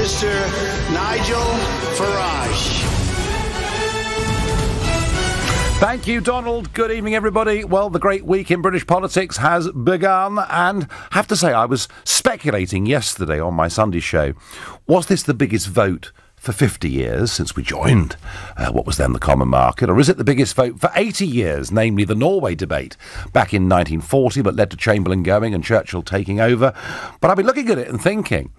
Minister Nigel Farage. Thank you, Donald. Good evening, everybody. Well, the great week in British politics has begun, and I have to say, I was speculating yesterday on my Sunday show. Was this the biggest vote for 50 years since we joined what was then the common market, or is it the biggest vote for 80 years, namely the Norway debate back in 1940, but led to Chamberlain going and Churchill taking over? But I've been looking at it and thinking,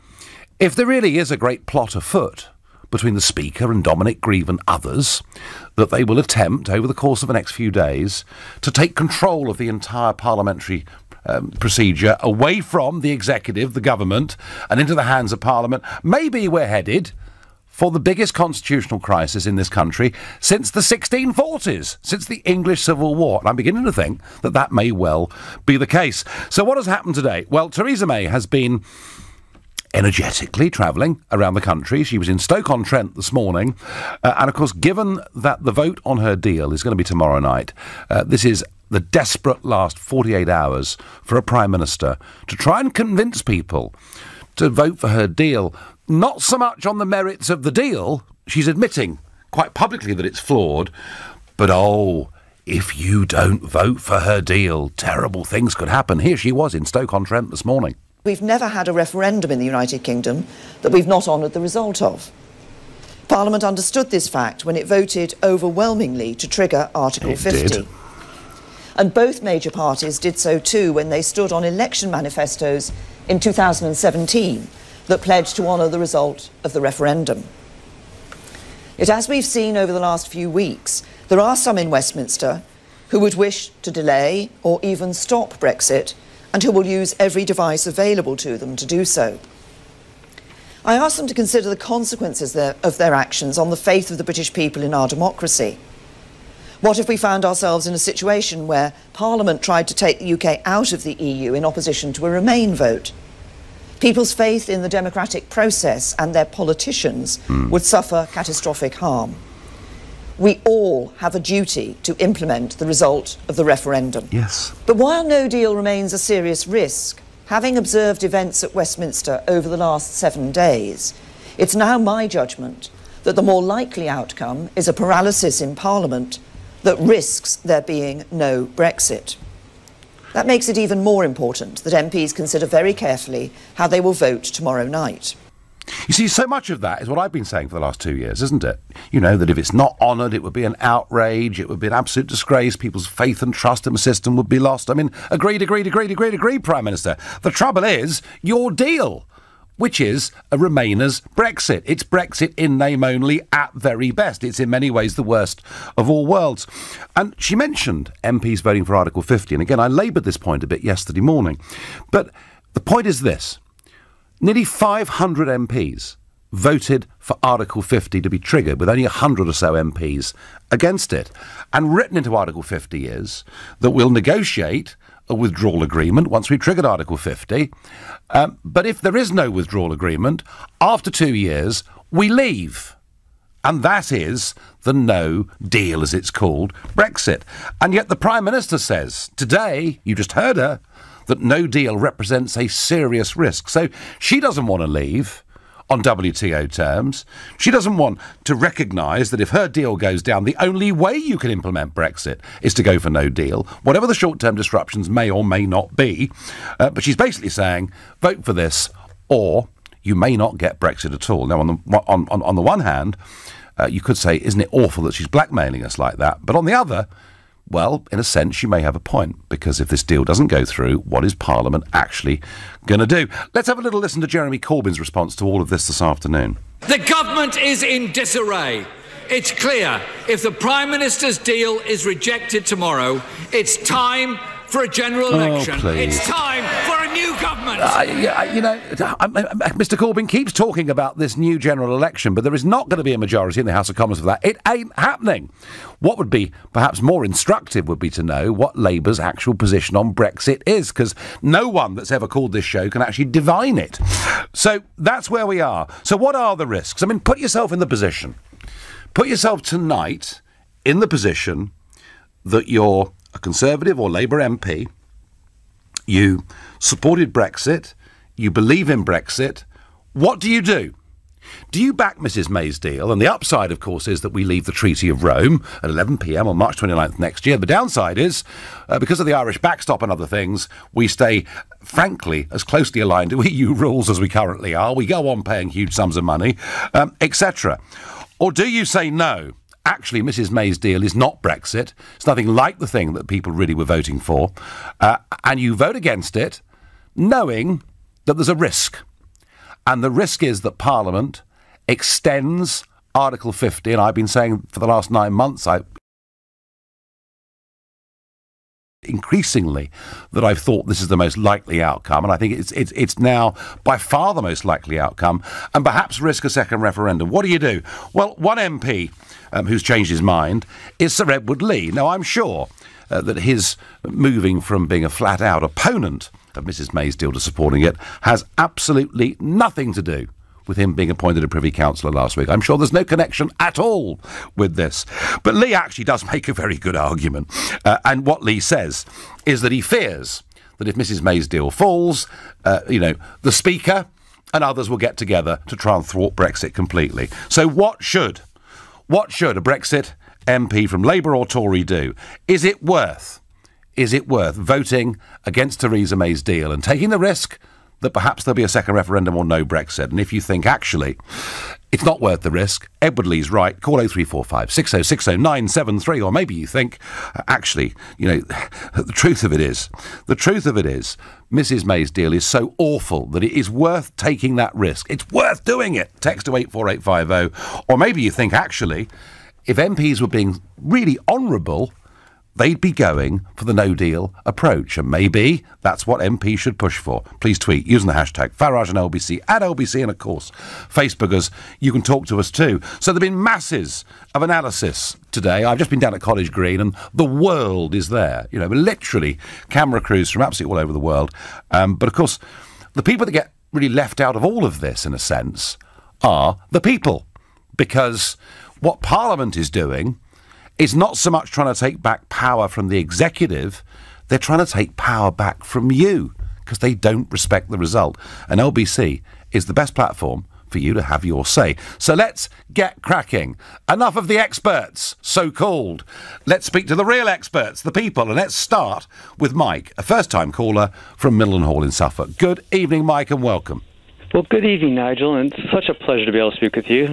if there really is a great plot afoot between the Speaker and Dominic Grieve and others, that they will attempt over the course of the next few days to take control of the entire parliamentary procedure away from the executive, the government, and into the hands of Parliament, maybe we're headed for the biggest constitutional crisis in this country since the 1640s, since the English Civil War. And I'm beginning to think that that may well be the case. So what has happened today? Well, Theresa May has been energetically travelling around the country. She was in Stoke-on-Trent this morning. And, of course, given that the vote on her deal is going to be tomorrow night, this is the desperate last 48 hours for a Prime Minister to try and convince people to vote for her deal. Not so much on the merits of the deal. She's admitting quite publicly that it's flawed. But, if you don't vote for her deal, terrible things could happen. Here she was in Stoke-on-Trent this morning. We've never had a referendum in the United Kingdom that we've not honoured the result of. Parliament understood this fact when it voted overwhelmingly to trigger Article 50. And both major parties did so too when they stood on election manifestos in 2017 that pledged to honour the result of the referendum. Yet, as we've seen over the last few weeks, there are some in Westminster who would wish to delay or even stop Brexit, and who will use every device available to them to do so. I ask them to consider the consequences of their actions on the faith of the British people in our democracy. What if we found ourselves in a situation where Parliament tried to take the UK out of the EU in opposition to a Remain vote? People's faith in the democratic process and their politicians would suffer catastrophic harm. We all have a duty to implement the result of the referendum. Yes. But while no deal remains a serious risk, having observed events at Westminster over the last 7 days, it's now my judgment that the more likely outcome is a paralysis in Parliament that risks there being no Brexit. That makes it even more important that MPs consider very carefully how they will vote tomorrow night. You see, so much of that is what I've been saying for the last 2 years, isn't it? You know, that if it's not honoured, it would be an outrage, it would be an absolute disgrace, people's faith and trust in the system would be lost. I mean, agreed, Prime Minister. The trouble is, your deal, which is a Remainers Brexit. It's Brexit in name only at very best. It's in many ways the worst of all worlds. And she mentioned MPs voting for Article 50. And again, I laboured this point a bit yesterday morning. But the point is this. Nearly 500 MPs voted for Article 50 to be triggered, with only 100 or so MPs against it. And written into Article 50 is that we'll negotiate a withdrawal agreement once we've triggered Article 50. But if there is no withdrawal agreement, after 2 years, we leave. And that is the no deal, as it's called, Brexit. And yet the Prime Minister says today, you just heard her, that no deal represents a serious risk. So she doesn't want to leave on WTO terms. She doesn't want to recognise that if her deal goes down, the only way you can implement Brexit is to go for no deal, whatever the short-term disruptions may or may not be. But she's basically saying, vote for this, or you may not get Brexit at all. Now, on the one hand, you could say, isn't it awful that she's blackmailing us like that? But on the other, well, in a sense, she may have a point, because if this deal doesn't go through, what is Parliament actually going to do? Let's have a little listen to Jeremy Corbyn's response to all of this afternoon. The government is in disarray. It's clear if the Prime Minister's deal is rejected tomorrow, it's time for a general election. Please. It's time for a new government. Mr Corbyn keeps talking about this new general election, but there is not going to be a majority in the House of Commons for that. It ain't happening. What would be perhaps more instructive would be to know what Labour's actual position on Brexit is, because no one that's ever called this show can actually divine it. So that's where we are. So what are the risks? I mean, put yourself in the position. Put yourself tonight in the position that you're a Conservative or Labour MP, you supported Brexit, you believe in Brexit. What do you do? Do you back Mrs May's deal? And the upside, of course, is that we leave the Treaty of Rome at 11 p.m. on March 29th next year. The downside is, because of the Irish backstop and other things, we stay, frankly, as closely aligned to EU rules as we currently are. We go on paying huge sums of money, etc. Or do you say no? Actually, Mrs May's deal is not Brexit. It's nothing like the thing that people really were voting for. And you vote against it, knowing that there's a risk. And the risk is that Parliament extends Article 50, and I've been saying for the last 9 months, increasingly, that I've thought this is the most likely outcome, and I think it's now by far the most likely outcome, and perhaps risk a second referendum. What do you do? Well, one MP who's changed his mind is Sir Edward Lee. Now, I'm sure that his moving from being a flat-out opponent of Mrs May's deal to supporting it has absolutely nothing to do with him being appointed a Privy Councillor last week. I'm sure there's no connection at all with this. But Lee actually does make a very good argument. And what Lee says is that he fears that if Mrs May's deal falls, the Speaker and others will get together to try and thwart Brexit completely. So what should a Brexit MP from Labour or Tory do? Is it worth voting against Theresa May's deal and taking the risk that perhaps there'll be a second referendum or no Brexit? And if you think, actually, it's not worth the risk, Edward Lee's right, call 0345 6060 973, or maybe you think, actually, the truth of it is, Mrs May's deal is so awful that it is worth taking that risk. It's worth doing it. Text to 84850. Or maybe you think, actually, if MPs were being really honourable, they'd be going for the no-deal approach, and maybe that's what MP should push for. Please tweet using the hashtag Farage and LBC, at LBC, and of course, Facebookers, you can talk to us too. So there have been masses of analysis today. I've just been down at College Green, and the world is there. Literally camera crews from absolutely all over the world. But of course, the people that get really left out of all of this, in a sense, are the people. Because what Parliament is doing is not so much trying to take back power from the executive, they're trying to take power back from you, because they don't respect the result. And LBC is the best platform for you to have your say. So let's get cracking. Enough of the experts, so-called. Let's speak to the real experts, the people, and let's start with Mike, a first-time caller from Middleton Hall in Suffolk. Good evening, Mike, and welcome. Well, good evening, Nigel, and it's such a pleasure to be able to speak with you.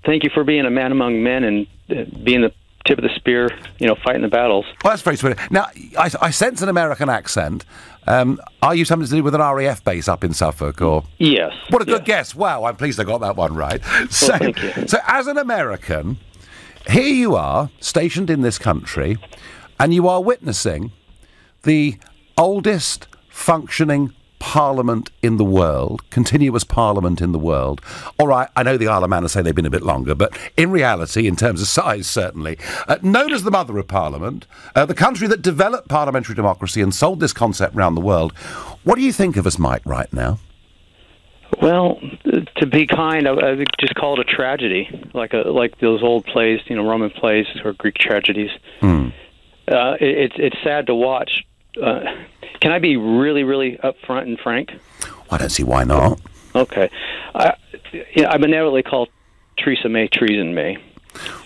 Thank you for being a man among men and being the tip of the spear, fighting the battles. Well, that's very sweet. Now, I sense an American accent. Are you something to do with an RAF base up in Suffolk, or? Yes. What a good guess. Wow, I'm pleased I got that one right. Well, thank you. So as an American, here you are, stationed in this country, and you are witnessing the oldest functioning parliament in the world, continuous parliament in the world. All right, I know the Isle of Man say they've been a bit longer, but in reality, in terms of size, certainly, known as the mother of parliament, the country that developed parliamentary democracy and sold this concept around the world. What do you think of us, Mike, right now? Well, to be kind, I would just call it a tragedy, like those old plays, Roman plays or Greek tragedies. It's sad to watch. Can I be really, really upfront and frank? I don't see why not. Okay. I benevolently call Theresa May Treason May.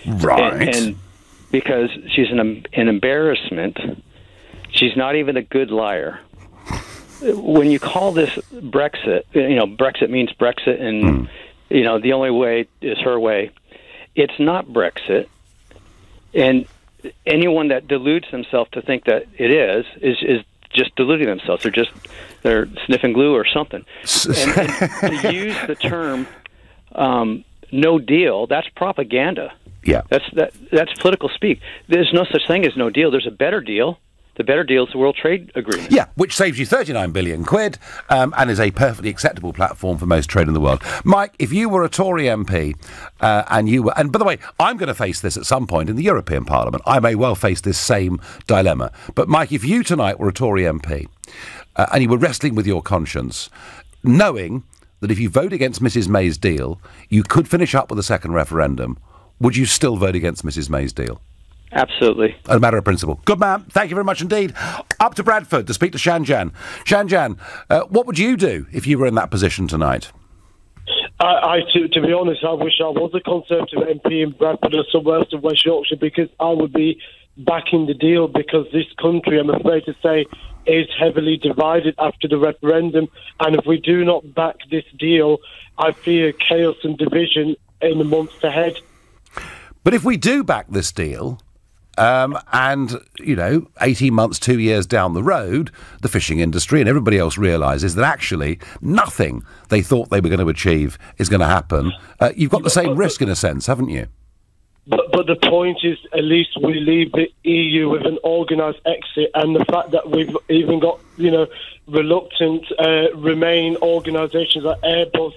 Right. And because she's an embarrassment. She's not even a good liar. When you call this Brexit, Brexit means Brexit, and, the only way is her way. It's not Brexit. And anyone that deludes themselves to think that it is just deluding themselves. They're sniffing glue or something. And to use the term no deal, that's propaganda. Yeah. That's political speak. There's no such thing as no deal. There's a better deal. The better deal is the World Trade Agreement. Yeah, which saves you 39 billion quid and is a perfectly acceptable platform for most trade in the world. Mike, if you were a Tory MP and by the way, I'm going to face this at some point in the European Parliament. I may well face this same dilemma. But Mike, if you tonight were a Tory MP and you were wrestling with your conscience, knowing that if you vote against Mrs May's deal, you could finish up with a second referendum, would you still vote against Mrs May's deal? Absolutely. As a matter of principle. Good man. Thank you very much indeed. Up to Bradford to speak to Shanjan. Shanjan, what would you do if you were in that position tonight? To be honest, I wish I was a Conservative MP in Bradford or somewhere else in West Yorkshire, because I would be backing the deal, because this country, I'm afraid to say, is heavily divided after the referendum. And if we do not back this deal, I fear chaos and division in the months ahead. But if we do back this deal, and, 18 months, 2 years down the road, the fishing industry and everybody else realises that actually nothing they thought they were going to achieve is going to happen, you've got the same risk in a sense, haven't you? But the point is, at least we leave the EU with an organised exit, and the fact that we've even got, reluctant Remain organisations like Airbus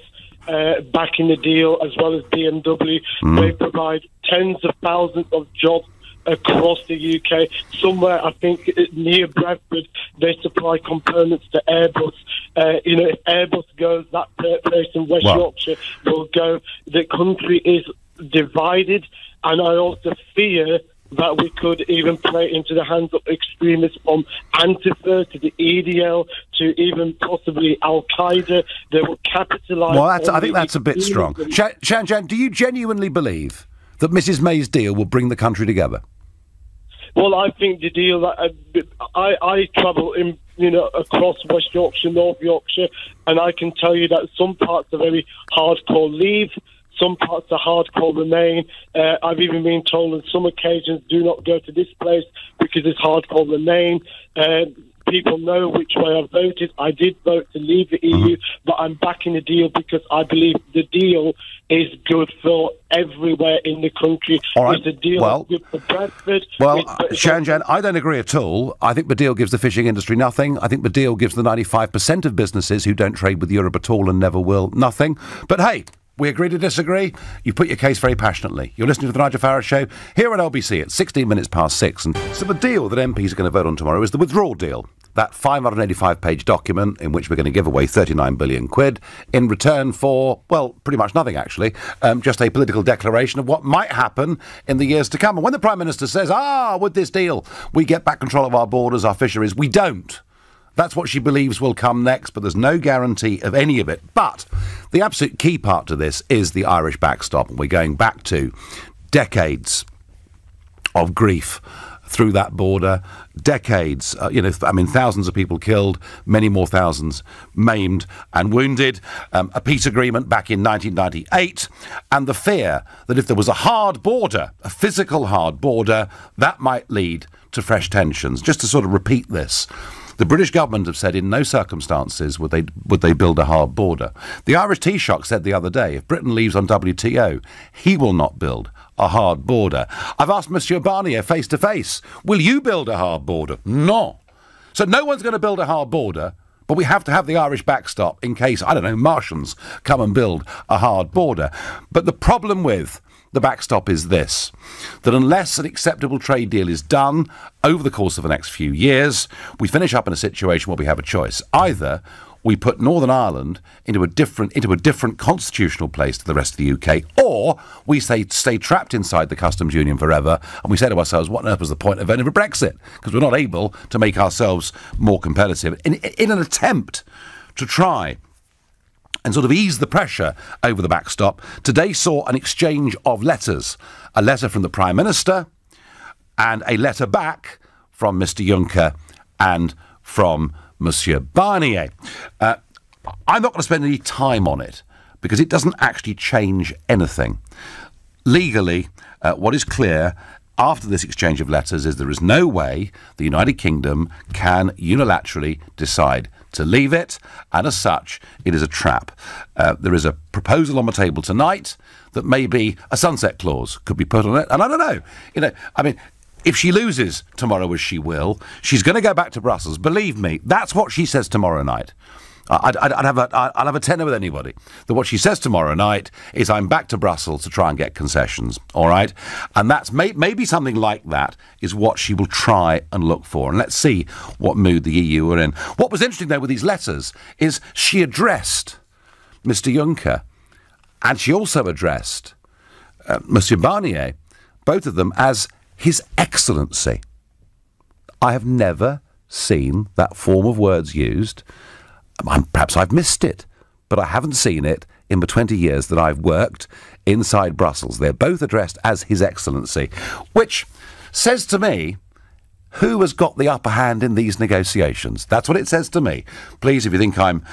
backing the deal, as well as BMW. They provide tens of thousands of jobs across the UK. Somewhere, I think, near Bradford, they supply components to Airbus. If Airbus goes, that place in West Yorkshire will go. The country is divided, and I also fear that we could even play into the hands of extremists from Antifa to the EDL to even possibly Al-Qaeda. They will capitalise. Well, I think that's a bit strong. Shan, do you genuinely believe that Mrs May's deal will bring the country together? Well, I think the deal that I travel in, across West Yorkshire, North Yorkshire, and I can tell you that some parts are very hardcore Leave, some parts are hardcore Remain. I've even been told on some occasions, do not go to this place because it's hardcore Remain. People know which way I voted. I did vote to leave the EU, but I'm backing the deal because I believe the deal is good for everywhere in the country. All right. It's a deal good for Bradford. Well, Shan, I don't agree at all. I think the deal gives the fishing industry nothing. I think the deal gives the 95% of businesses who don't trade with Europe at all and never will nothing. But hey, we agree to disagree. You put your case very passionately. You're listening to the Nigel Farage Show here at LBC at 16 minutes past 6. And so the deal that MPs are going to vote on tomorrow is the withdrawal deal. That 585-page document in which we're going to give away 39 billion quid in return for, well, pretty much nothing, actually. Just a political declaration of what might happen in the years to come. And when the Prime Minister says, with this deal, we get back control of our borders, our fisheries, we don't. That's what she believes will come next, but there's no guarantee of any of it. But the absolute key part to this is the Irish backstop. And we're going back to decades of grief through that border, decades, thousands of people killed, many more thousands maimed and wounded, a peace agreement back in 1998, and the fear that if there was a hard border, a physical hard border, that might lead to fresh tensions. Just to sort of repeat this, the British government have said in no circumstances would they build a hard border. The Irish Taoiseach said the other day, if Britain leaves on WTO, he will not build a hard border. I've asked Monsieur Barnier face to face, will you build a hard border? No. So no one's going to build a hard border, but we have to have the Irish backstop in case, Martians come and build a hard border. But the problem with the backstop is this, that unless an acceptable trade deal is done over the course of the next few years, we finish up in a situation where we have a choice. Either we put Northern Ireland into a different constitutional place to the rest of the UK, or we stay trapped inside the customs union forever, and we say to ourselves, what on earth was the point of voting for Brexit? Because we're not able to make ourselves more competitive. In an attempt to try and sort of ease the pressure over the backstop, today saw an exchange of letters. A letter from the Prime Minister and a letter back from Mr Juncker and from Monsieur Barnier. I'm not going to spend any time on it because it doesn't actually change anything. Legally, what is clear after this exchange of letters is there is no way the United Kingdom can unilaterally decide to leave it, and as such, it is a trap. There is a proposal on the table tonight that maybe a sunset clause could be put on it, and I don't know. If she loses tomorrow, as she will, she's going to go back to Brussels. Believe me, that's what she says tomorrow night. I'd have a tenner with anybody. That what she says tomorrow night is, I'm back to Brussels to try and get concessions, all right? And that's maybe something like that is what she will try and look for. And let's see what mood the EU are in. What was interesting, though, with these letters is she addressed Mr Juncker and she also addressed Monsieur Barnier, both of them as His Excellency. I have never seen that form of words used. Perhaps I've missed it, but I haven't seen it in the 20 years that I've worked inside Brussels. They're both addressed as His Excellency, which says to me, who has got the upper hand in these negotiations? That's what it says to me. Please, if you think I'm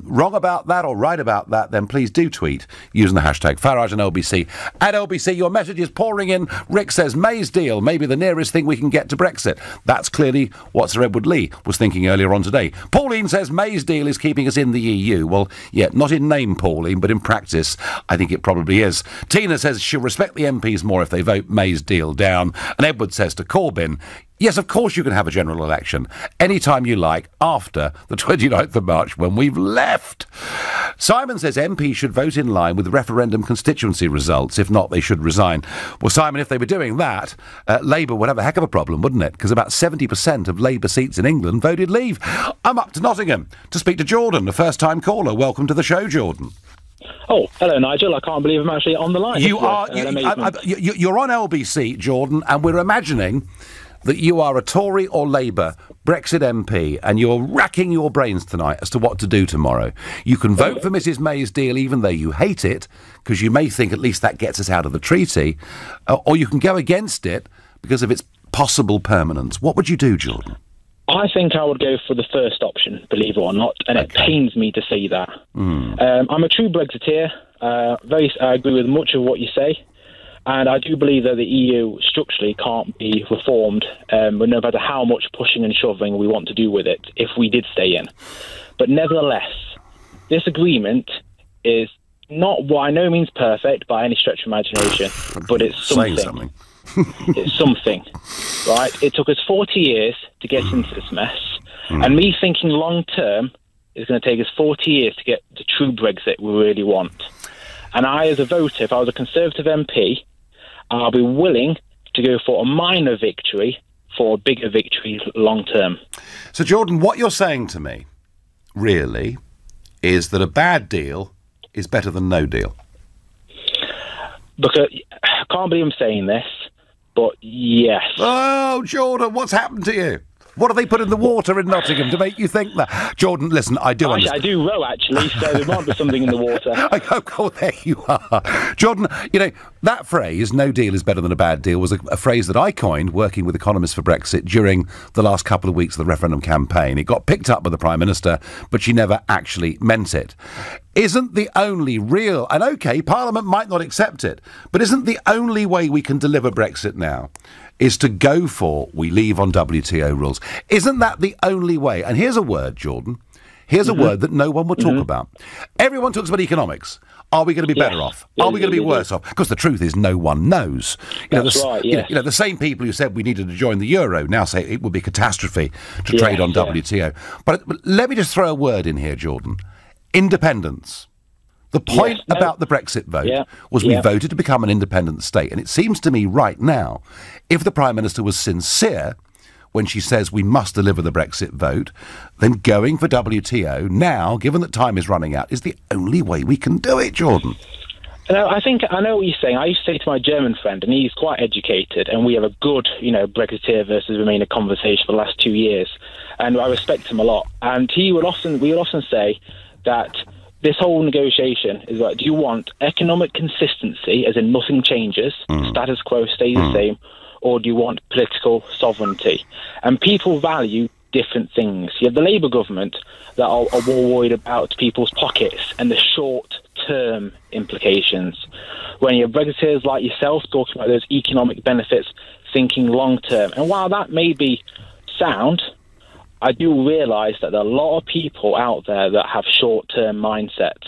wrong about that or right about that, then please do tweet using the hashtag Farage and LBC. At LBC, your message is pouring in. Rick says, May's deal may be the nearest thing we can get to Brexit. That's clearly what Sir Edward Lee was thinking earlier on today. Pauline says May's deal is keeping us in the EU. Well, yeah, not in name, Pauline, but in practice, I think it probably is. Tina says she'll respect the MPs more if they vote May's deal down. And Edward says to Corbyn, yes, of course you can have a general election anytime you like after the 29th of March when we've left. Simon says MPs should vote in line with referendum constituency results. If not, they should resign. Well, Simon, if they were doing that, Labour would have a heck of a problem, wouldn't it? Because about 70% of Labour seats in England voted leave. I'm up to Nottingham to speak to Jordan, a first-time caller. Welcome to the show, Jordan. Oh, hello, Nigel. I can't believe I'm actually on the line. You're on LBC, Jordan, and we're imagining that you are a Tory or Labour Brexit MP and you're racking your brains tonight as to what to do tomorrow. You can vote for Mrs May's deal even though you hate it, because you may think at least that gets us out of the treaty, or you can go against it because of its possible permanence. What would you do, Jordan? I think I would go for the first option, believe it or not, and it pains me to say that. I'm a true Brexiteer. I agree with much of what you say. And I do believe that the EU structurally can't be reformed, no matter how much pushing and shoving we want to do with it, if we did stay in. But nevertheless, this agreement is not by no means perfect by any stretch of imagination, but it's something. It's something, right? It took us 40 years to get into this mess, and me thinking long term, it's going to take us 40 years to get the true Brexit we really want. And I, as a voter, if I was a Conservative MP, I'll be willing to go for a minor victory for a bigger victory long term. So, Jordan, what you're saying to me, really, is that a bad deal is better than no deal. Look, I can't believe I'm saying this, but yes. Oh, Jordan, what's happened to you? What have they put in the water in Nottingham to make you think that? Jordan, listen, I do understand. I do row, actually, so there might be something in the water. Oh, there you are. Jordan, you know, that phrase, no deal is better than a bad deal, was a phrase that I coined working with economists for Brexit during the last couple of weeks of the referendum campaign. It got picked up by the Prime Minister, but she never actually meant it. Isn't the only real, and OK, Parliament might not accept it, but isn't the only way we can deliver Brexit now is to go for we leave on WTO rules? Isn't that the only way? And here's a word, Jordan. Here's a word that no one would talk about. Everyone talks about economics. Are we going to be better off? Are we going to be worse off? Because the truth is no one knows. That's right, yes. You know, the same people who said we needed to join the euro now say it would be a catastrophe to trade on WTO. But let me just throw a word in here, Jordan. Independence. The point about the Brexit vote was we voted to become an independent state. And it seems to me right now, if the Prime Minister was sincere when she says we must deliver the Brexit vote, then going for WTO now, given that time is running out, is the only way we can do it, Jordan. No, I know what you're saying. I used to say to my German friend, and he's quite educated, and we have a good, Brexiteer versus Remainer conversation for the last 2 years, and I respect him a lot. And we would often say that this whole negotiation is like, do you want economic consistency, as in nothing changes, status quo stays the same, or do you want political sovereignty? And people value different things. You have the Labour government that are more worried about people's pockets and the short-term implications. When you have Brexiteers like yourself talking about those economic benefits, thinking long-term. And while that may be sound, I do realise that there are a lot of people out there that have short-term mindsets,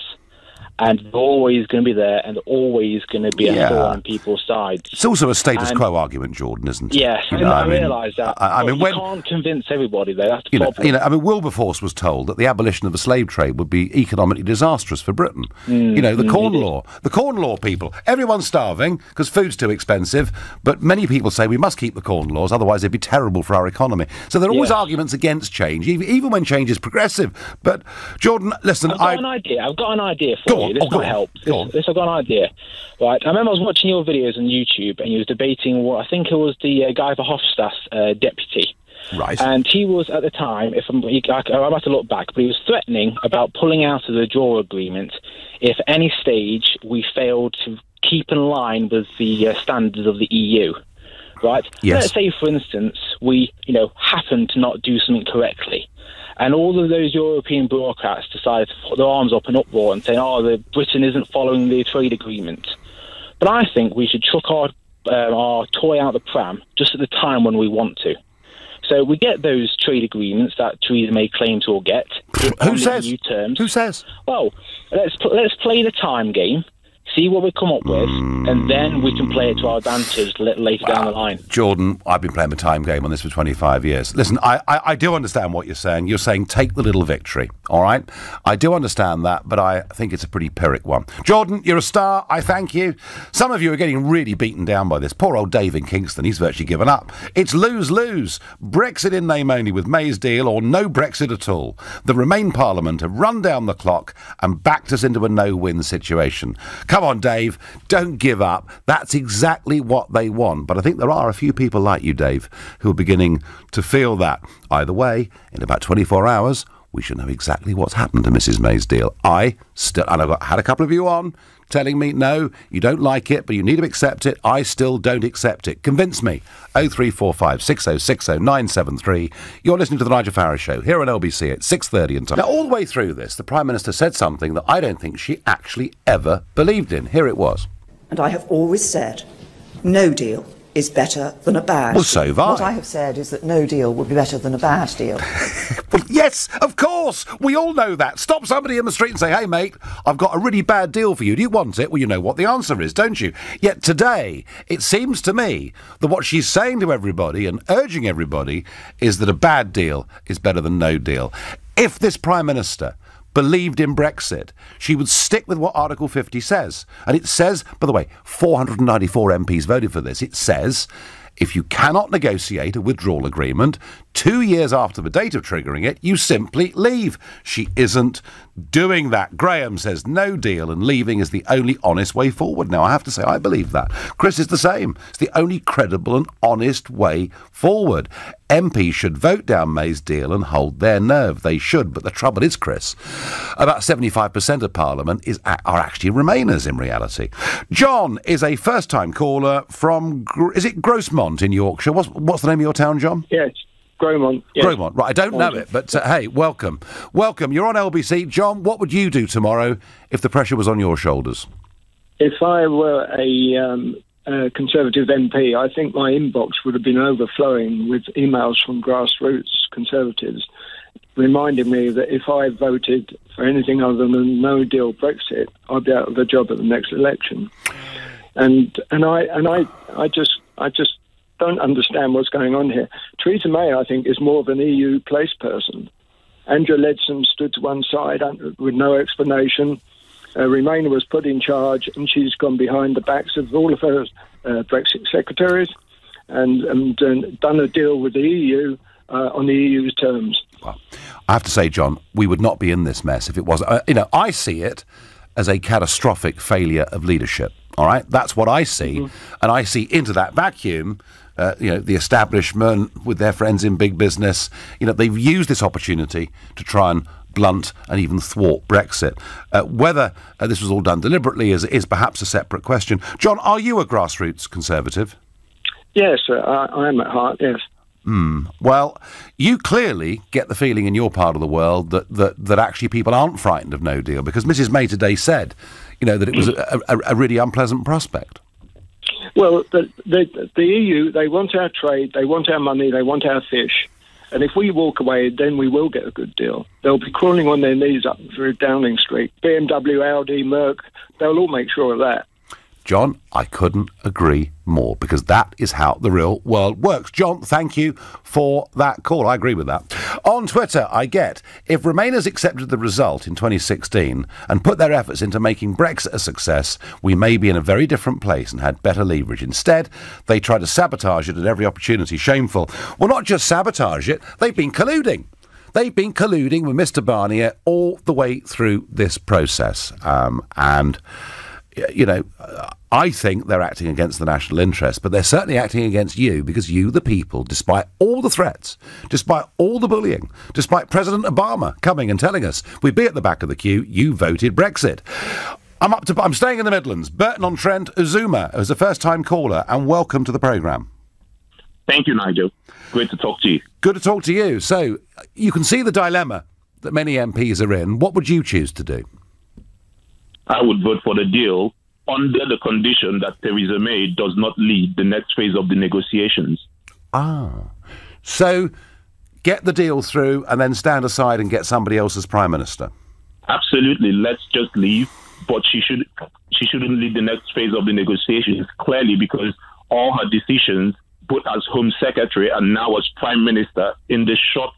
and they're always going to be there and always going to be a thorn on people's sides. It's also a status quo argument, Jordan, isn't it? Yes, I realise that. You can't convince everybody, though. That's the problem. Wilberforce was told that the abolition of the slave trade would be economically disastrous for Britain. The Corn Law people. Everyone's starving because food's too expensive, but many people say we must keep the Corn Laws, otherwise it'd be terrible for our economy. So there are always arguments against change, even when change is progressive. But, Jordan, listen, I've got an idea for you. This might help. I've got an idea. Right, I remember I was watching your videos on YouTube, and you was debating I think it was the Guy Verhofstadt's deputy. Right. And he was, at the time, I'm have to look back, but he was threatening about pulling out of the draw agreement if at any stage we failed to keep in line with the standards of the EU. Right? Yes. Let's say, for instance, we, happen to not do something correctly, and all of those European bureaucrats decided to put their arms up in uproar and say, Britain isn't following the trade agreement. But I think we should chuck our toy out the pram just at the time when we want to. So we get those trade agreements that Theresa May claims we'll get. Who says? EU terms. Who says? Well, let's play the time game, see what we come up with, and then we can play it to our advantage later down the line. Jordan, I've been playing the time game on this for 25 years. Listen, I do understand what you're saying. You're saying take the little victory, all right? I do understand that, but I think it's a pretty Pyrrhic one. Jordan, you're a star. I thank you. Some of you are getting really beaten down by this. Poor old Dave in Kingston, he's virtually given up. It's lose-lose. Brexit in name only with May's deal or no Brexit at all. The Remain Parliament have run down the clock and backed us into a no-win situation. Come on, Dave, don't give up. That's exactly what they want. But I think there are a few people like you, Dave, who are beginning to feel that. Either way, in about 24 hours, we should know exactly what's happened to Mrs May's deal. And I've had a couple of you on telling me, no, you don't like it, but you need to accept it. I still don't accept it. Convince me. 0345 6060 973. You're listening to The Nigel Farage Show here on LBC at 6:30 and time. Now, all the way through this, the Prime Minister said something that I don't think she actually ever believed in. Here it was. And I have always said, no deal is better than a bad. Well, so have I. What I have said is that no deal would be better than a bad deal. Well, yes, of course. We all know that. Stop somebody in the street and say, hey, mate, I've got a really bad deal for you. Do you want it? Well, you know what the answer is, don't you? Yet today, it seems to me that what she's saying to everybody and urging everybody is that a bad deal is better than no deal. If this Prime Minister believed in Brexit, she would stick with what Article 50 says. And it says, by the way, 494 MPs voted for this. It says, if you cannot negotiate a withdrawal agreement 2 years after the date of triggering it, you simply leave. She isn't doing that. Graham says no deal and leaving is the only honest way forward. Now, I have to say, I believe that. Chris is the same. It's the only credible and honest way forward. MPs should vote down May's deal and hold their nerve. They should. But the trouble is, Chris, about 75% of Parliament are actually Remainers in reality. John is a first-time caller from, is it Grossmont in Yorkshire? What's the name of your town, John? Yes. Grosmont. Yes. Grosmont, right, I don't know it, but hey, welcome. Welcome, you're on LBC. John, what would you do tomorrow if the pressure was on your shoulders? If I were a Conservative MP, I think my inbox would have been overflowing with emails from grassroots Conservatives reminding me that if I voted for anything other than a no-deal Brexit, I'd be out of a job at the next election. And I just don't understand what's going on here. Theresa May, I think, is more of an EU place person. Angela Leadsom stood to one side with no explanation. Remainer was put in charge, and she's gone behind the backs of all of her Brexit secretaries and done a deal with the EU on the EU's terms. Well, I have to say, John, we would not be in this mess if it wasn't. I see it as a catastrophic failure of leadership. All right, that's what I see, and I see into that vacuum. The establishment with their friends in big business. They've used this opportunity to try and blunt and even thwart Brexit. Whether this was all done deliberately is perhaps a separate question. John, are you a grassroots Conservative? Yes, I am at heart. Yes. Well, you clearly get the feeling in your part of the world that actually people aren't frightened of no deal, because Mrs May today said, that it was a really unpleasant prospect. Well, the EU, they want our trade, they want our money, they want our fish. And if we walk away, then we will get a good deal. They'll be crawling on their knees up through Downing Street. BMW, Audi, Merck, they'll all make sure of that. John, I couldn't agree more, because that is how the real world works. John, thank you for that call. I agree with that. On Twitter, I get, if Remainers accepted the result in 2016 and put their efforts into making Brexit a success, we may be in a very different place and had better leverage. Instead, they try to sabotage it at every opportunity. Shameful. Well, not just sabotage it, they've been colluding. They've been colluding with Mr Barnier all the way through this process. I think they're acting against the national interest, but they're certainly acting against you, because you, the people, despite all the threats, despite all the bullying, despite President Obama coming and telling us we'd be at the back of the queue, you voted Brexit. I'm staying in the Midlands. Burton-on-Trent, Uzuma, as a first-time caller, and welcome to the programme. Thank you, Nigel. Great to talk to you. Good to talk to you. So, you can see the dilemma that many MPs are in. What would you choose to do? I would vote for the deal under the condition that Theresa May does not lead the next phase of the negotiations. So get the deal through and then stand aside and get somebody else as Prime Minister? Absolutely. Let's just leave, but she shouldn't lead the next phase of the negotiations, clearly, because all her decisions, both as Home Secretary and now as Prime Minister, in the short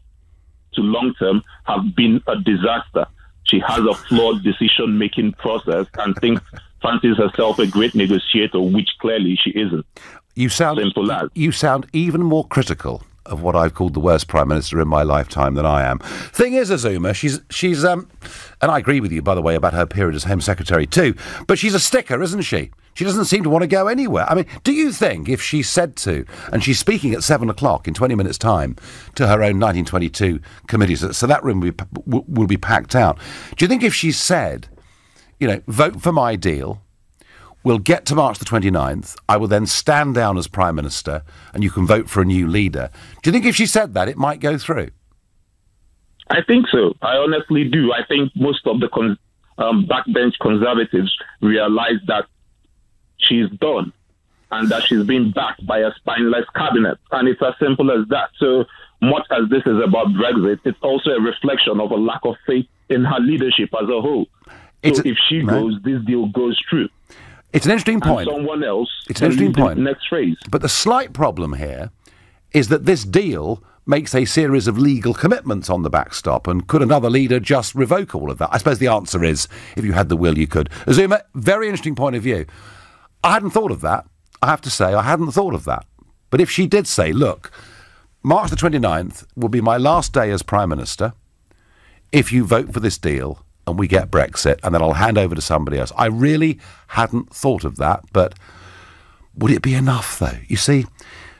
to long term, have been a disaster. She has a flawed decision-making process and fancies herself a great negotiator, which clearly she isn't. Simple as. You sound even more critical of what I've called the worst Prime Minister in my lifetime than I am. Thing is, Azuma, she's and I agree with you, by the way, about her period as Home Secretary too, but she's a sticker, isn't she? She doesn't seem to want to go anywhere. I mean, do you think if she said to, and she's speaking at 7 o'clock in 20 minutes' time to her own 1922 committee, so that room will be packed out, do you think if she said, you know, vote for my deal, we'll get to March the 29th, I will then stand down as Prime Minister and you can vote for a new leader, do you think if she said that it might go through? I think so. I honestly do. I think most of the backbench Conservatives realize that she's done and that she's been backed by a spineless cabinet. And it's as simple as that. So much as this is about Brexit, it's also a reflection of a lack of faith in her leadership as a whole. So if she goes, this deal goes through. It's an interesting point. And someone else. It's an interesting point. Next phrase. But the slight problem here is that this deal makes a series of legal commitments on the backstop, and could another leader just revoke all of that? I suppose the answer is, if you had the will, you could. Azuma, very interesting point of view. I hadn't thought of that. I have to say, I hadn't thought of that. But if she did say, look, March the 29th will be my last day as Prime Minister if you vote for this deal and we get Brexit, and then I'll hand over to somebody else. I really hadn't thought of that, but would it be enough, though? You see,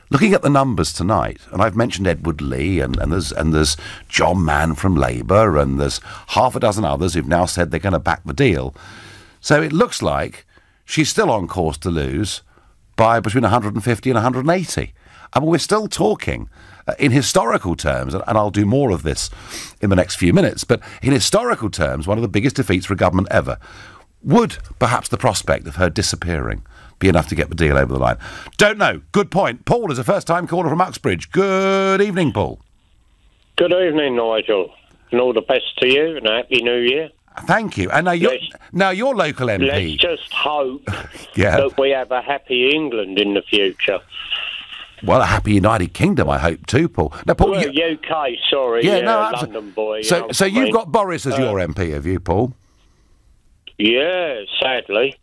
looking at the numbers tonight, and I've mentioned Edward Lee, and there's John Mann from Labour, and there's half a dozen others who've now said they're going to back the deal. So it looks like she's still on course to lose by between 150 and 180. I mean, we're still talking in historical terms, and I'll do more of this in the next few minutes, but in historical terms, one of the biggest defeats for a government ever. Would perhaps the prospect of her disappearing be enough to get the deal over the line? Don't know. Good point. Paul is a first-time caller from Uxbridge. Good evening, Paul. Good evening, Nigel. And all the best to you, and a Happy New Year. Thank you. And now your local MP. Let's just hope that we have a happy England in the future. Well, a happy United Kingdom, I hope, too, Paul. Now, Paul, UK, sorry. Yeah, no, London boy. So you've got Boris as your MP, have you, Paul? Yeah, sadly.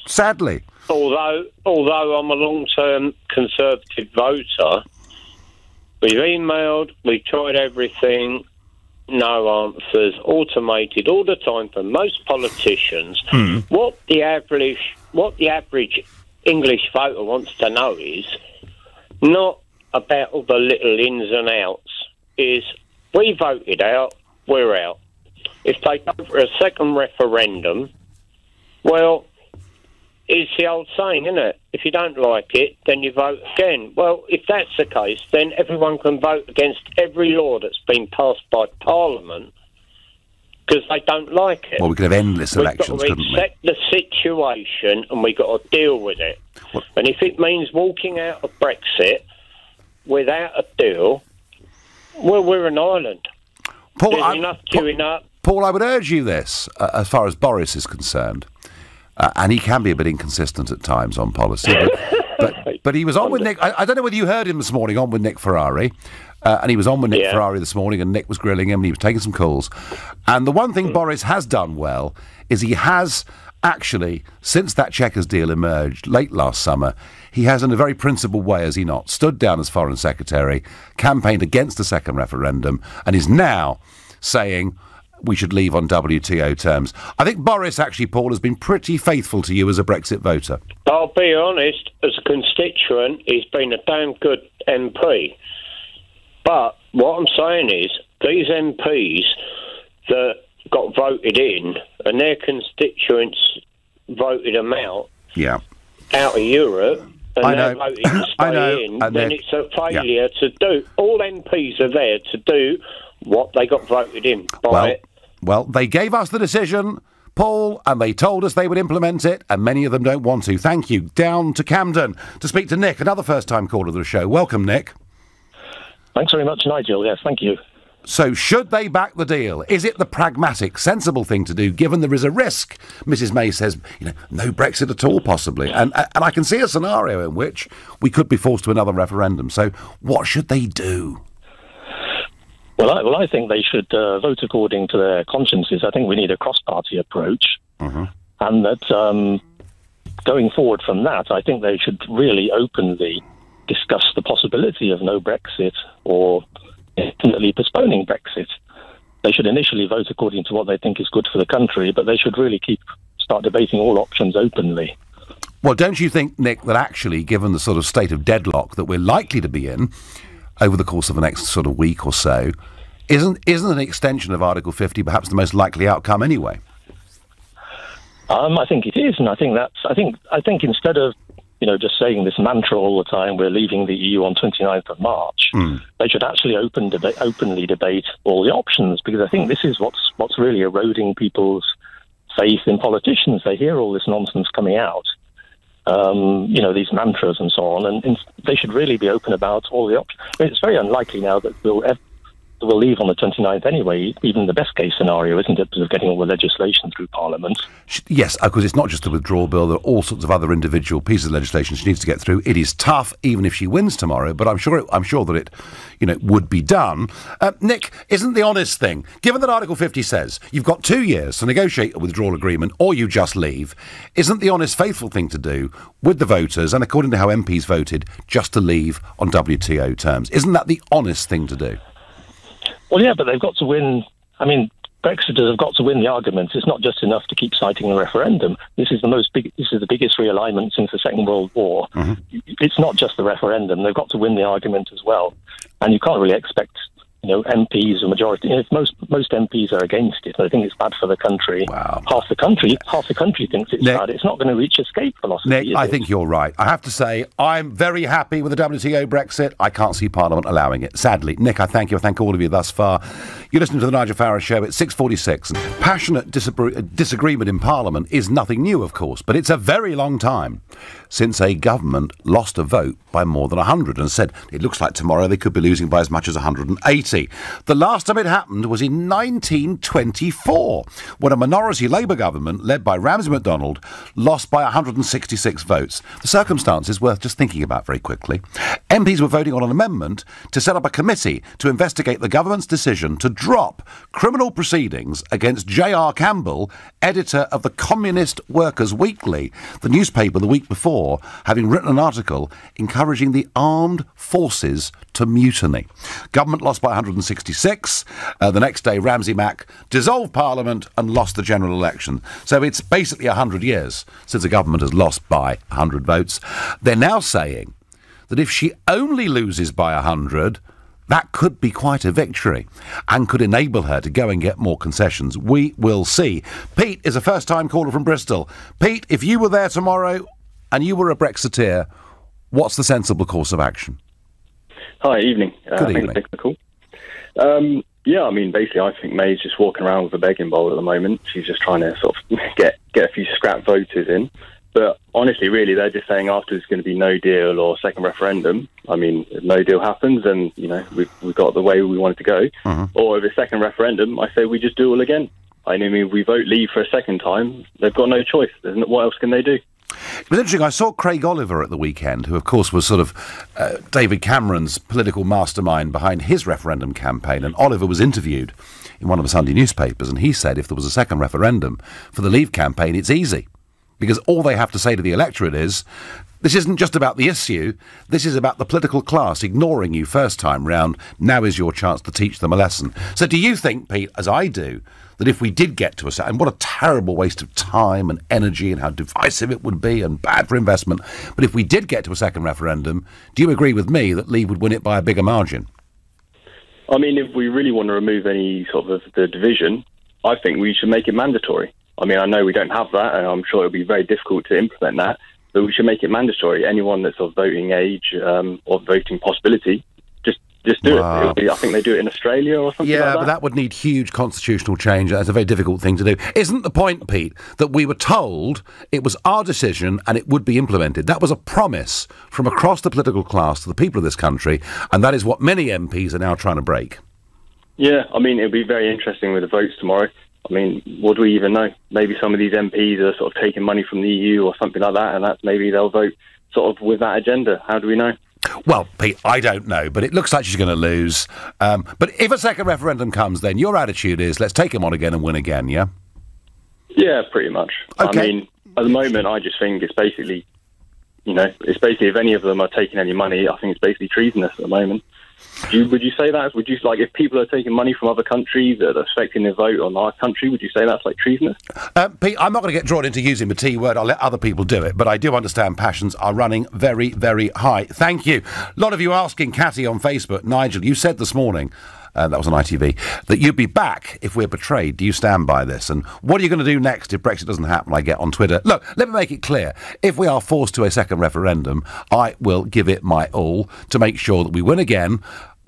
Sadly? Although I'm a long-term Conservative voter, we've emailed, we've tried everything, no answers, automated all the time for most politicians. What the average English voter wants to know is not about all the little ins and outs, is we voted out, we're out. If they go for a second referendum, well, it's the old saying, isn't it? If you don't like it, then you vote again. Well, if that's the case, then everyone can vote against every law that's been passed by Parliament because they don't like it. Well, we could have endless elections, couldn't we? We've got to accept the situation and we've got to deal with it. What? And if it means walking out of Brexit without a deal, well, we're an island. Paul, There's enough queuing up. Paul, I would urge you this, as far as Boris is concerned, and he can be a bit inconsistent at times on policy, but he was on with Nick. I don't know whether you heard him this morning on with Nick Ferrari, and he was on with Nick Ferrari this morning, and Nick was grilling him, and he was taking some calls. And the one thing Boris has done well is he has actually, since that Chequers deal emerged late last summer, he has, in a very principled way, has he not, stood down as Foreign Secretary, campaigned against the second referendum, and is now saying, we should leave on WTO terms. I think Boris, actually, Paul, has been pretty faithful to you as a Brexit voter. I'll be honest, as a constituent, he's been a damn good MP. But what I'm saying is, these MPs that got voted in, and their constituents voted them out of Europe, and they're voting to stay in, then it's a failure to do. All MPs are there to do what they got voted in by. Well, they gave us the decision, Paul, and they told us they would implement it, and many of them don't want to. Thank you. Down to Camden to speak to Nick, another first-time caller of the show. Welcome, Nick. Thanks very much, Nigel. Yes, thank you. So, should they back the deal? Is it the pragmatic, sensible thing to do, given there is a risk? Mrs May says, no Brexit at all, possibly. And I can see a scenario in which we could be forced to another referendum. So, what should they do? Well, I think they should vote according to their consciences. I think we need a cross-party approach. And that going forward from that, I think they should really openly discuss the possibility of no Brexit or indefinitely postponing Brexit. They should initially vote according to what they think is good for the country, but they should really start debating all options openly. Well, don't you think, Nick, that actually, given the sort of state of deadlock that we're likely to be in over the course of the next sort of week or so, isn't an extension of Article 50 perhaps the most likely outcome anyway? I think it is, and I think instead of just saying this mantra all the time, we're leaving the EU on 29th of March, they should actually openly debate all the options, because I think this is what's really eroding people's faith in politicians. They hear all this nonsense coming out, these mantras and so on, and they should really be open about all the options. I mean, it's very unlikely now that we'll leave on the 29th anyway, even the best case scenario, isn't it, of getting all the legislation through Parliament? Yes, because it's not just the withdrawal bill, there are all sorts of other individual pieces of legislation she needs to get through. It is tough, even if she wins tomorrow, but I'm sure that it would be done. Nick, isn't the honest thing, given that Article 50 says you've got 2 years to negotiate a withdrawal agreement or you just leave, isn't the honest, faithful thing to do with the voters, and according to how MPs voted, just to leave on WTO terms? Isn't that the honest thing to do? Well, yeah, but they've got to win. I mean, Brexiters have got to win the arguments. It's not just enough to keep citing the referendum. This is the biggest realignment since the Second World War. It's not just the referendum. They've got to win the argument as well. And you can't really expect, MPs or majority. If most MPs are against it, I think it's bad for the country. Wow. Half the country thinks it's bad. It's not going to reach escape velocity. Nick, I think you're right. I have to say, I'm very happy with the WTO Brexit. I can't see Parliament allowing it. Sadly, Nick, I thank you. I thank all of you thus far. You're listening to the Nigel Farage Show at 6:46. Passionate disagreement in Parliament is nothing new, of course, but it's a very long time since a government lost a vote by more than 100 and said it looks like tomorrow they could be losing by as much as 180. The last time it happened was in 1924, when a minority Labour government led by Ramsay MacDonald lost by 166 votes. The circumstance is worth just thinking about very quickly. MPs were voting on an amendment to set up a committee to investigate the government's decision to drop criminal proceedings against J.R. Campbell, editor of the Communist Workers' Weekly, the newspaper the week before, having written an article encouraging the armed forces to mutiny. Government lost by 166. The next day, Ramsay Mac dissolved Parliament and lost the general election. So it's basically 100 years since a government has lost by 100 votes. They're now saying that if she only loses by 100, that could be quite a victory and could enable her to go and get more concessions. We will see. Pete is a first-time caller from Bristol. Pete, if you were there tomorrow and you were a Brexiteer, what's the sensible course of action? Hi, evening. Good evening. Thanks for the call. I mean, basically, I think May's just walking around with a begging bowl at the moment. She's just trying to sort of get a few scrap voters in. But honestly, really, they're just saying after there's going to be no deal or second referendum. I mean, if no deal happens, then, we've got the way we wanted to go. Or if a second referendum, I say we just do all again. I mean, we vote leave for a second time. They've got no choice. What else can they do? It was interesting. I saw Craig Oliver at the weekend, who, of course, was sort of David Cameron's political mastermind behind his referendum campaign. And Oliver was interviewed in one of the Sunday newspapers, and he said if there was a second referendum for the Leave campaign, it's easy. Because all they have to say to the electorate is, this isn't just about the issue, this is about the political class ignoring you first time round. Now is your chance to teach them a lesson. So do you think, Pete, as I do, that if we did get to and what a terrible waste of time and energy and how divisive it would be and bad for investment, but if we did get to a second referendum, do you agree with me that Leave would win it by a bigger margin? I mean, if we really want to remove any sort of the division, I think we should make it mandatory. I mean, I know we don't have that, and I'm sure it'll be very difficult to implement that, but we should make it mandatory. Anyone that's of voting age or voting possibility, just do it. I think they do it in Australia or something like that. Yeah, but that would need huge constitutional change. That's a very difficult thing to do. Isn't the point, Pete, that we were told it was our decision and it would be implemented? That was a promise from across the political class to the people of this country, and that is what many MPs are now trying to break. Yeah, I mean, it'll be very interesting with the votes tomorrow. I mean, what do we even know? Maybe some of these MPs are sort of taking money from the EU or something like that, and that's maybe they'll vote sort of with that agenda. How do we know? Well, Pete, I don't know, but it looks like she's going to lose. But if a second referendum comes, then your attitude is, let's take him on again and win again, yeah? Yeah, pretty much. Okay. I mean, at the moment, I just think it's basically, it's basically if any of them are taking any money, I think it's basically treasonous at the moment. Would you say that? Would you, like, if people are taking money from other countries that are affecting their vote on our country, would you say that's, like, treasonous? Pete, I'm not going to get drawn into using the T word. I'll let other people do it. But I do understand passions are running very, very high. Thank you. A lot of you asking Catty on Facebook. Nigel, you said this morning, that was on ITV, that you'd be back if we're betrayed. Do you stand by this? And what are you going to do next if Brexit doesn't happen? I get on Twitter. Look, let me make it clear. If we are forced to a second referendum, I will give it my all to make sure that we win again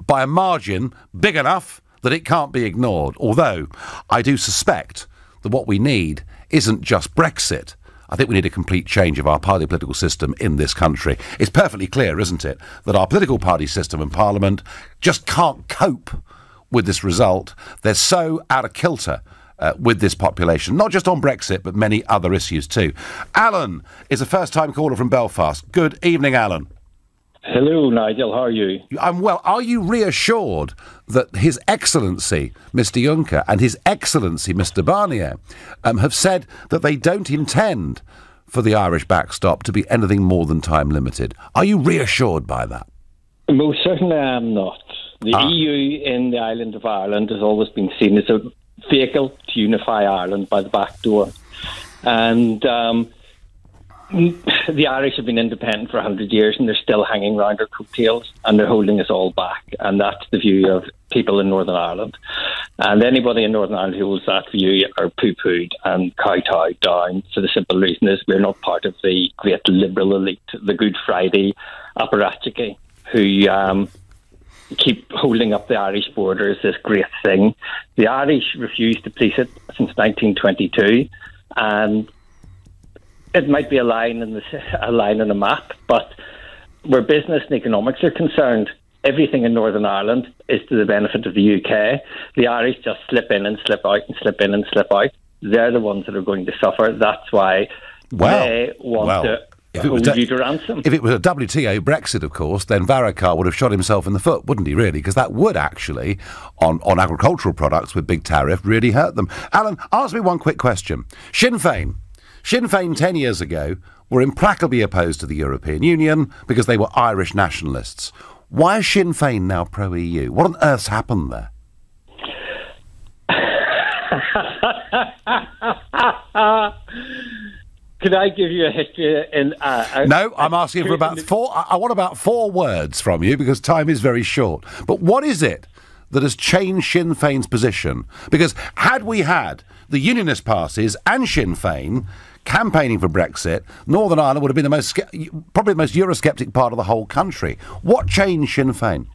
by a margin big enough that it can't be ignored. Although I do suspect that what we need isn't just Brexit. I think we need a complete change of our party political system in this country. It's perfectly clear, isn't it, that our political party system and Parliament just can't cope with this result. They're so out of kilter with this population, not just on Brexit, but many other issues too. Alan is a first-time caller from Belfast. Good evening, Alan. Hello, Nigel. How are you? I'm well. Are you reassured that His Excellency, Mr Juncker, and His Excellency, Mr Barnier, have said that they don't intend for the Irish backstop to be anything more than time limited? Are you reassured by that? Most certainly I am not. The EU in the island of Ireland has always been seen as a vehicle to unify Ireland by the back door. And the Irish have been independent for 100 years and they're still hanging around our coattails and they're holding us all back. And that's the view of people in Northern Ireland. And anybody in Northern Ireland who holds that view are poo-pooed and kowtowed down for the simple reason is we're not part of the great liberal elite, the Good Friday apparatchiki, who keep holding up the Irish border as this great thing. The Irish refused to police it since 1922, and it might be a line in a map, but where business and economics are concerned, everything in Northern Ireland is to the benefit of the UK. The Irish just slip in and slip out and slip in and slip out. They're the ones that are going to suffer. That's why they want to hold you to ransom. If it was a WTO Brexit, of course, then Varadkar would have shot himself in the foot, wouldn't he, really? Because that would actually, on agricultural products with big tariff, really hurt them. Alan, answer me one quick question. Sinn Féin 10 years ago were implacably opposed to the European Union because they were Irish nationalists. Why is Sinn Féin now pro-EU? What on earth's happened there? Could I give you a history? No, I'm asking for about four. I want about 4 words from you because time is very short. But what is it that has changed Sinn Féin's position? Because had we had the unionist parties and Sinn Féin campaigning for Brexit, Northern Ireland would have been probably the most Eurosceptic part of the whole country. What changed Sinn Féin?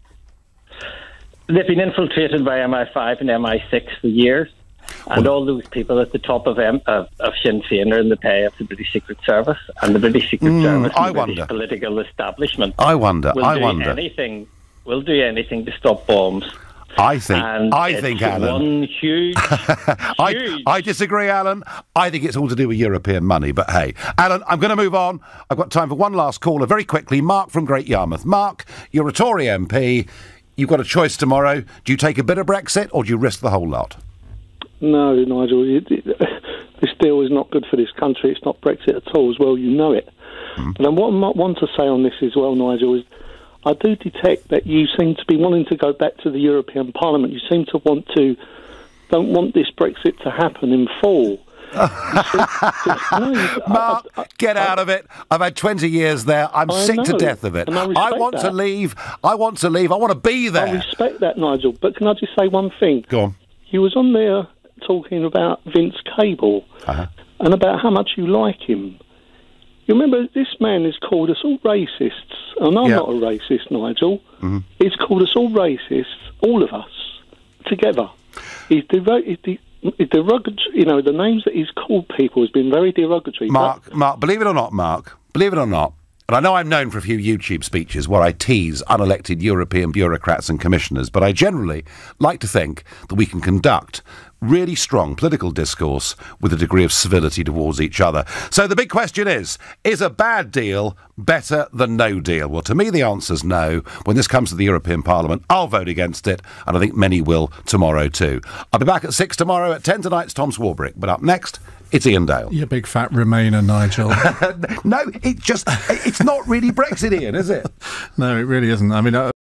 They've been infiltrated by MI5 and MI6 for years. And all those people at the top of Sinn Féin are in the pay of the British Secret Service, and the British Secret Service and the British political establishment will do anything to stop bombs. I think, Alan. One huge. I disagree, Alan. I think it's all to do with European money. But hey, Alan, I'm going to move on. I've got time for one last caller, very quickly. Mark from Great Yarmouth. Mark, you're a Tory MP. You've got a choice tomorrow. Do you take a bit of Brexit or do you risk the whole lot? No, Nigel, this deal is not good for this country. It's not Brexit at all, as well, you know it. And what I might want to say on this as well, Nigel, is I do detect that you seem to be wanting to go back to the European Parliament. You seem to want to don't want this Brexit to happen in full. Mark, get out of it. I've had 20 years there. I'm sick to death of it. I want to leave. I want to leave. I want to be there. I respect that, Nigel. But can I just say one thing? Go on. You was on there talking about Vince Cable and about how much you like him. You remember this man has called us all racists, and I'm not a racist, Nigel. Mm-hmm. He's called us all racists, all of us, together. He's derogatory, the names that he's called people has been very derogatory. Mark, believe it or not, and I know I'm known for a few YouTube speeches where I tease unelected European bureaucrats and commissioners, but I generally like to think that we can conduct really strong political discourse with a degree of civility towards each other. So the big question is a bad deal better than no deal? Well, to me, the answer's no. When this comes to the European Parliament, I'll vote against it, and I think many will tomorrow too. I'll be back at 6 tomorrow. At 10 tonight's Tom Swarbrick. But up next, it's Ian Dale. You big fat Remainer, Nigel. No, it's not really Brexit, Ian, is it? No, it really isn't. I mean...